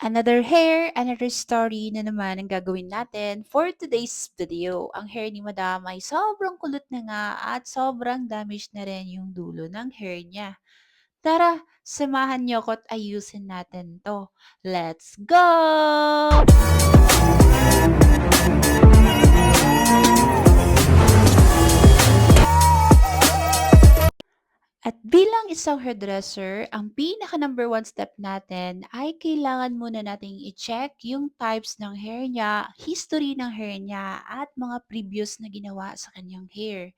Another hair, another story na naman ang gagawin natin for today's video. Ang hair ni Madam ay sobrang kulot na nga at sobrang damage na rin yung dulo ng hair niya. Tara, samahan niyo ko at ayusin natin to. Let's go! At bilang isang hairdresser, ang pinaka number one step natin ay kailangan muna nating i-check yung types ng hair niya, history ng hair niya, at mga previous na ginawa sa kanyang hair.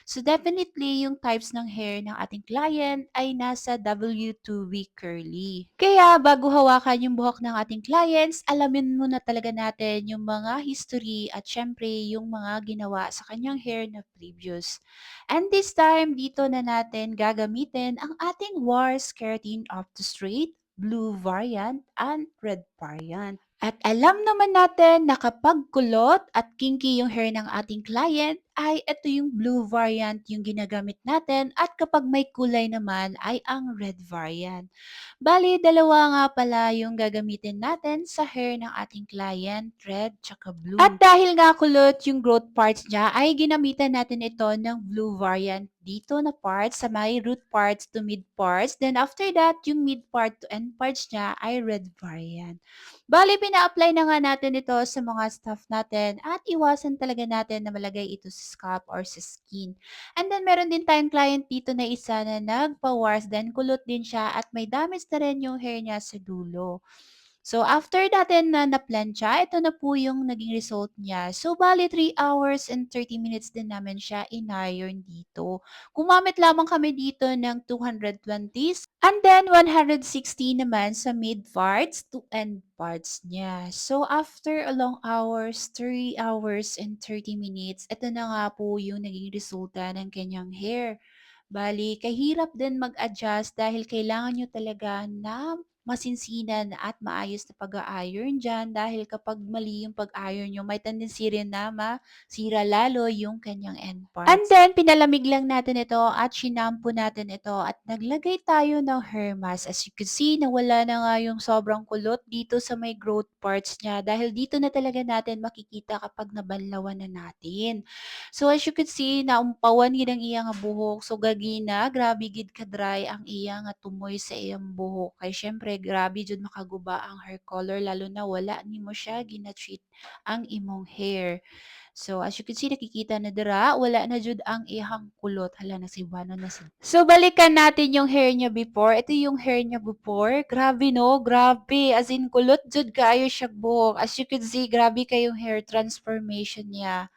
So definitely, yung types ng hair ng ating client ay nasa W2V curly. Kaya bago hawakan yung buhok ng ating clients, alamin muna talaga natin yung mga history at syempre yung mga ginawa sa kanyang hair na previous. And this time, dito na natin gagamitin ang ating Wars Keratin Off the Straight, blue variant, and red variant. At alam naman natin na kapag kulot at kinky yung hair ng ating client, ay ito yung blue variant yung ginagamit natin at kapag may kulay naman ay ang red variant. Bali, dalawa nga pala yung gagamitin natin sa hair ng ating client, red tsaka blue. At dahil nga kulot yung growth parts niya, ay ginamitan natin ito ng blue variant dito na parts sa may root parts to mid parts. Then after that, yung mid part to end parts niya ay red variant. Bali, pina-apply na nga natin ito sa mga staff natin at iwasan talaga natin na malagay ito sa scalp or sa skin. And then, meron din tayong client dito na isa na nagpa-wars, then kulot din siya at may damage na rin yung hair niya sa dulo. So, after natin na na-plancha, ito na po yung naging result niya. So, bali 3 hours and 30 minutes din namin siya in-iron dito. Gumamit lamang kami dito ng 220 and then 160 naman sa mid parts to end parts niya. So, after a long hours, 3 hours and 30 minutes, ito na nga po yung naging resulta ng kanyang hair. Bali, kahirap din mag-adjust dahil kailangan nyo talaga na masinsinan at maayos na pag-a-iron dyan dahil kapag mali yung pag-iron nyo, may tendency rin na masira lalo yung kanyang end parts. And then, pinalamig lang natin ito at shinampo natin ito at naglagay tayo ng hair mask. As you can see, nawala na nga yung sobrang kulot dito sa may growth parts niya dahil dito na talaga natin makikita kapag nabanlawan na natin. So as you can see, naumpawan gid ang iyang nga buhok. So gagina, grabe gid ka-dry ang iya nga tumoy sa iyang buhok. Kay syempre, grabe jud makaguba ang hair color lalo na wala nimo siya gina-treat ang imong hair. So as you can see, nakikita na dira, wala na jud ang ihang kulot. Hala, nasibano na siya. So balikan natin yung hair niya before. Ito yung hair niya before. Grabe no, grabe. As in kulot jud kaayo siya buhok. As you can see, grabe kayong hair transformation niya.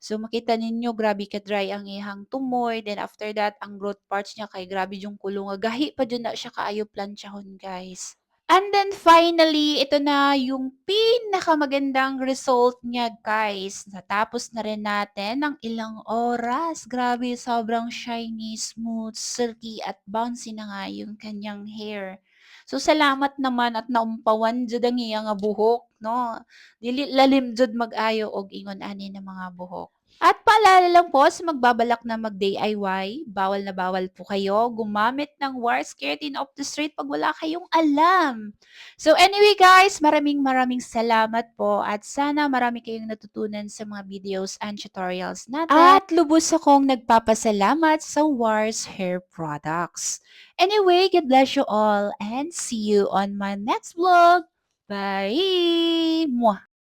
So makita ninyo grabe ka-dry ang ihang tumoy, then after that ang growth parts niya kay grabe yung kulong nga gahi pa jud na siya kaayo planchahon guys. And then finally, ito na yung pinakamagandang result niya guys. Natapos na rin natin ng ilang oras. Grabe, sobrang shiny, smooth, silky at bouncy na nga yung kanyang hair. So salamat naman at naumpawan jud ang iya nga buhok, no? Dili lalim jud mag-ayo og ingon ani ng mga buhok. At paalala lang po sa magbabalak na mag-DIY, bawal na bawal po kayo gumamit ng wire skirting off the street pag wala kayong alam. So anyway guys, maraming maraming salamat po at sana marami kayong natutunan sa mga videos and tutorials natin. At lubos akong nagpapasalamat sa Wars Hair Products. Anyway, God bless you all and see you on my next vlog. Bye! Mwah!